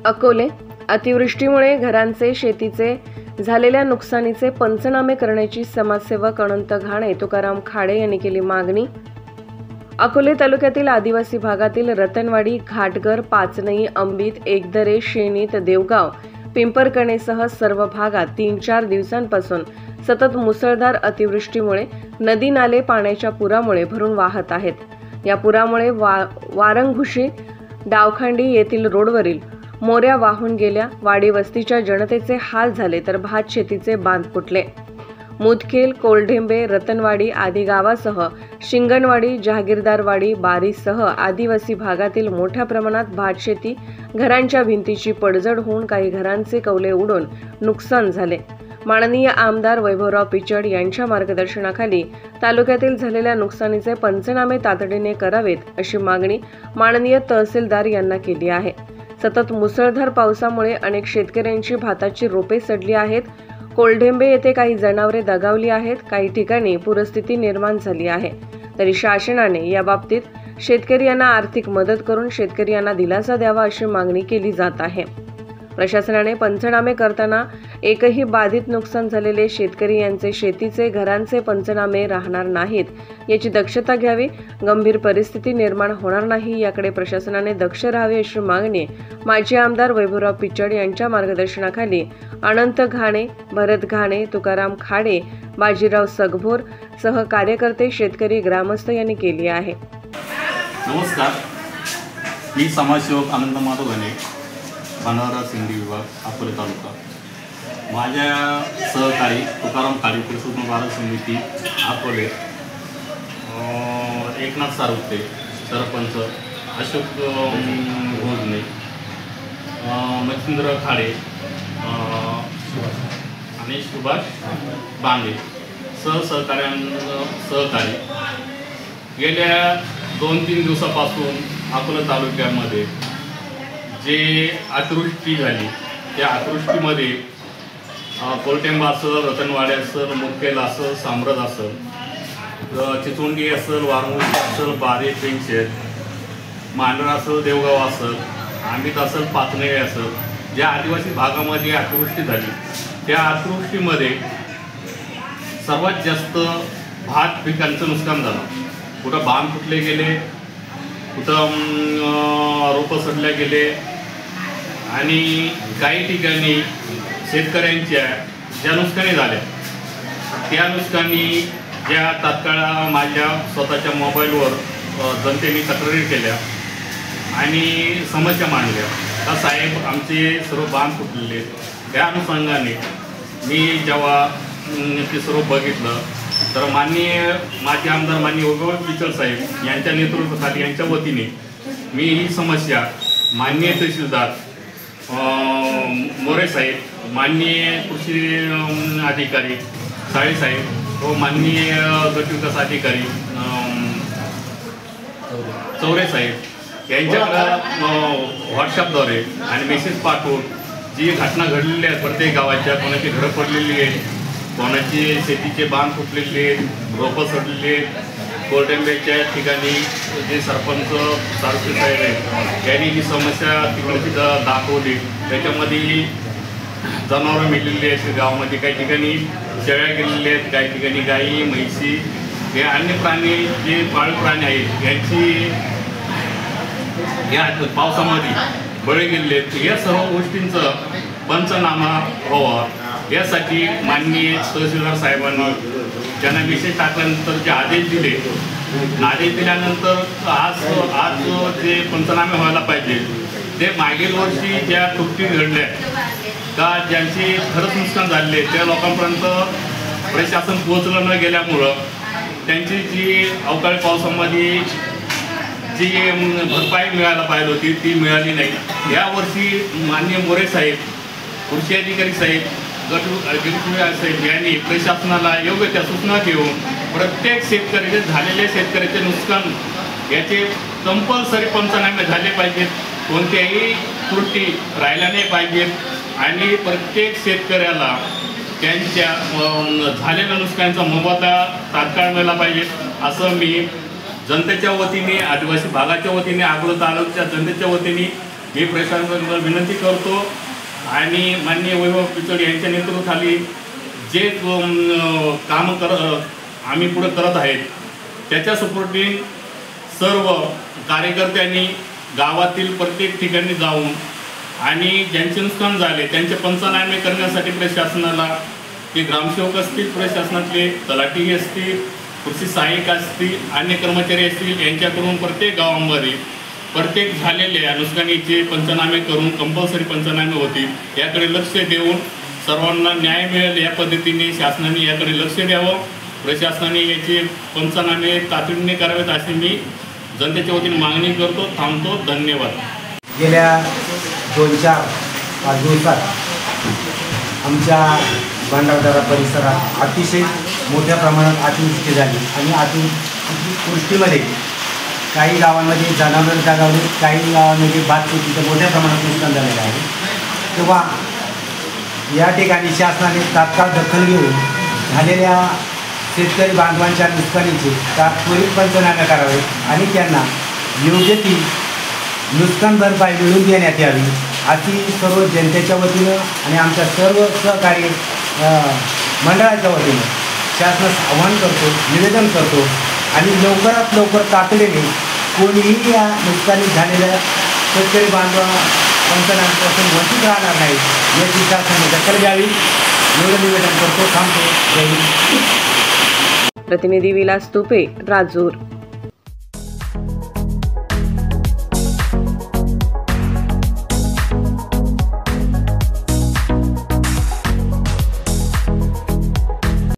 अकोले अतिवृष्टीमुळे घरांचे शेतीचे झालेल्या नुकसानीचे पंचनामे करण्याची समाजसेवक अनंत घाणे तुकाराम खाडे यांनी केली मागणी। अकोले तालुक्यातील आदिवासी भागातील रतनवाडी, घाटघर, पाचनई, अंबित, एकदरे, शेणीत, देवगाव, पिंपरकणेसह सर्व भागात 3-4 दिवसांपासून सतत मुसळधार अतिवृष्टीमुळे नदी नाले पाण्याच्या पुरामुळे भरून वाहत आहेत। या पुरामुळे वारंगुशी, डावखांडी येथील रोडवरील मोऱ्या वाहून गेल्या। वाडी वस्तीच्या जनतेचे हाल झाले तर भात शेतीचे बांध फुटले। मुदखेल, कोलढेंबे, रतनवाडी आदी गावासह शिंगणवाडी, जहागीरदारवाडी, बारीसह आदिवासी भागातील मोठ्या प्रमाणात भात शेती, घरांच्या भिंतीची पडझड होऊन काही घरांचे कौले उडून नुकसान झाले। माननीय आमदार वैभवराव पिचड यांच्या मार्गदर्शनाखाली तालुक्यातील झालेल्या नुकसानीचे पंचनामे तातडीने करावेत अशी मागणी माननीय तहसीलदार यांना केली आहे। सतत मुसळधार पावसामुळे अनेक शेतकऱ्यांची भाताची रोपे सडली आहेत। कोलढेंबे येथे काही जनावरे दगावली आहेत। काही ठिकाणी पूरस्थिती निर्माण झाली आहे। तरी शासनाने या बाबतीत शेतकरी यांना आर्थिक मदत करून शेतकरी यांना दिलासा द्यावा अशी मागणी केली जात आहे। प्रशासनाने पंचनामे करताना एकही बाधित नुकसान झालेले शेतकरी यांचे शेतीचे घरांचे पंचनामे राहणार नाहीत याची दक्षता घ्यावी। गंभीर परिस्थिती निर्माण होणार नाही याकडे प्रशासनाने दक्ष राहावे अशी मागणी माजी आमदार वैभवराव पिचड यांच्या मार्गदर्शनाखाली अनंत घाणे, भरत घाणे, तुकाराम खाडे, बाजीराव सगभोर सह कार्यकर्ते, शेतकरी, ग्रामस्थ यांनी केली आहे। नमस्कार, मी समाजसेवक अनंत माधव घाणे, भांडारा सिंधी विभाग, अकोले तालुका। माझ्या सहकारी तुकाराम खाडे, कृषी बाजार समिती अकोले, एकनाथ सारुते सरपंच, अशोक भोजने, मच्छिंद्र खाडे आणि सुभाष बांगे सहकारी गेल्या 2-3 दिवसापासून अकोला तालुक्यामध्ये जे अतिवृष्टी झाली त्या अतिवृष्टीमध्ये कोलटेंबा असेल, रतनवाडी असेल, मुदखेल असेल, साम्रद असेल, चिचोंडी असेल, वारंगुशी असेल, बारी, पेंशेत, मांडरा असेल, देवगाव असेल, अंबित असेल, पाचनई असेल, ज्या आदिवासी भागामध्ये अतिवृष्टी झाली त्या अतिवृष्टीमध्ये सर्वात जास्त भात पिकांचं नुकसान झालं। कुठं बांध फुटले गेले, कुठं रोपं सडल्या गेले आणि काही ठिकाणी शेतकऱ्यांच्या ज्या नुकसानी झाल्या त्या नुकसानी ज्या तात्काळ माझ्या स्वतःच्या मोबाईलवर जनतेने तक्रारी केल्या आणि समस्या मांडल्या का साहेब आमचे सर्व बांध फुटलेले। त्या अनुषंगाने मी जेव्हा ते सर्व बघितलं तर माननीय माजी आमदार माननीय वैभवराव पिचड साहेब यांच्या नेतृत्वाखाली यांच्या वतीने मी ही समस्या माननीय तहसीलदार मोरे साहेब, माननीय कृषी अधिकारी साळे साहेब व माननीय गट विकास अधिकारी चौरे साहेब यांच्याकडं व्हॉट्सअपद्वारे आणि मेसेज पाठवून जी घटना घडलेली आहे प्रत्येक गावाच्या, कोणाची घरं पडलेली आहेत, कोणाची शेतीचे बांध फुटलेले आहेत, रोपं सडलेले आहेत, कोलटेंबेच्या ठिकाणी जे सरपंच सारुते साहेब आहेत त्यांनी जी समस्या तिकडची दाखवली त्याच्यामध्ये जनावरं मिळलेली आहेत गावामध्ये, काही ठिकाणी शेळ्या गेलेल्या आहेत, काही ठिकाणी गाई, म्हैसी, हे अन्य प्राणी जे पाळीव प्राणी आहेत यांची या पावसामध्ये बळी गेलेले आहेत। या सर्व गोष्टींचं पंचनामा व्हावा यासाठी माननीय तहसीलदार साहेबांनी त्यांना विशेष टाकल्यानंतर जे आदेश दिल्यानंतर आज जे पंचनामे व्हायला पाहिजे ते मागील वर्षी ज्या त्रुटी घडल्या का ज्यांचे खरंच नुकसान झाले त्या लोकांपर्यंत प्रशासन पोहोचलं न गेल्यामुळं त्यांची जी अवकाळी पावसामध्ये जी भरपाई मिळायला पाहिजे होती ती मिळाली नाही। यावर्षी माननीय मोरे साहेब, कृषी अधिकारी साहेब, साहेब यांनी प्रशासनाला योग्य त्या सूचना देऊन प्रत्येक शेतकऱ्याचे झालेले शेतकऱ्याचे नुकसान याचे कंपल्सरी पंचनामे झाले पाहिजेत, कोणत्याही त्रुटी राहिल्या नाही पाहिजेत आणि प्रत्येक शेतकऱ्याला त्यांच्या झालेल्या नुकसानीचा मोबदला तात्काळ मिळाला पाहिजे असं मी जनतेच्या वतीने, आदिवासी भागाच्या वतीने, अकोला तालुक्याच्या जनतेच्या वतीने मी प्रशासनाला विनंती करतो आणि माननीय वैभव पिचड यांच्या नेतृत्वाखाली जे काम आम्ही पुढे करत आहेत त्याच्या सपोर्टिंग सर्व कार्यकर्त्यांनी गावातील प्रत्येक ठिकाणी जाऊन आणि ज्यांचे नुकसान झाले त्यांचे पंचनामे करण्यासाठी प्रशासनाला ते ग्रामसेवक असतील, प्रशासनातले तलाठी असतील, कृषी सहाय्यक असतील, अन्य कर्मचारी असतील यांच्याकडून प्रत्येक गावामध्ये प्रत्येक झालेल्या नुकसानीचे पंचनामे करून कंपल्सरी पंचनामे होतील याकडे लक्ष देऊन सर्वांना न्याय मिळेल या पद्धतीने शासनाने याकडे लक्ष द्यावं. प्रशासनाने याचे पंचनामे तातडीने करावेत अशी मी जनतेच्या वतीने मागणी करतो. थांबतो. धन्यवाद. गेल्या 2-4-5 दिवसात आमच्या भांडारदरा परिसरात अतिशय मोठ्या प्रमाणात अतिवृष्टी झाली आणि अतिवृष्टीमध्ये काही गावांमध्ये जनावर दगावली, काही गावांमध्ये भात शेतीचं मोठ्या प्रमाणात नुकसान झालेलं आहे. तेव्हा या ठिकाणी शासनाने तात्काळ दखल घेऊन झालेल्या शेतकरी बांधवांच्या नुकसानीचे त्वरित पंचनामे करावे आणि त्यांना योग्य ती नुकसान भरपाई मिळवून देण्यात यावी अशी सर्व जनतेच्या वतीनं आणि आमच्या सर्व सहकारी मंडळाच्या वतीनं शासनास आवाहन करतो, निवेदन करतो आणि लवकरात लवकर तातडीने कोणीही या नुकसानी झालेल्या शेतकरी बांधवा पंचनाम्यापासून वंचित राहणार नाही याची शासनाने दखल घ्यावी एवढं निवेदन करतो. थांबतो. जय हिंद. प्रतिनिधी विलास तुपे, राजूर.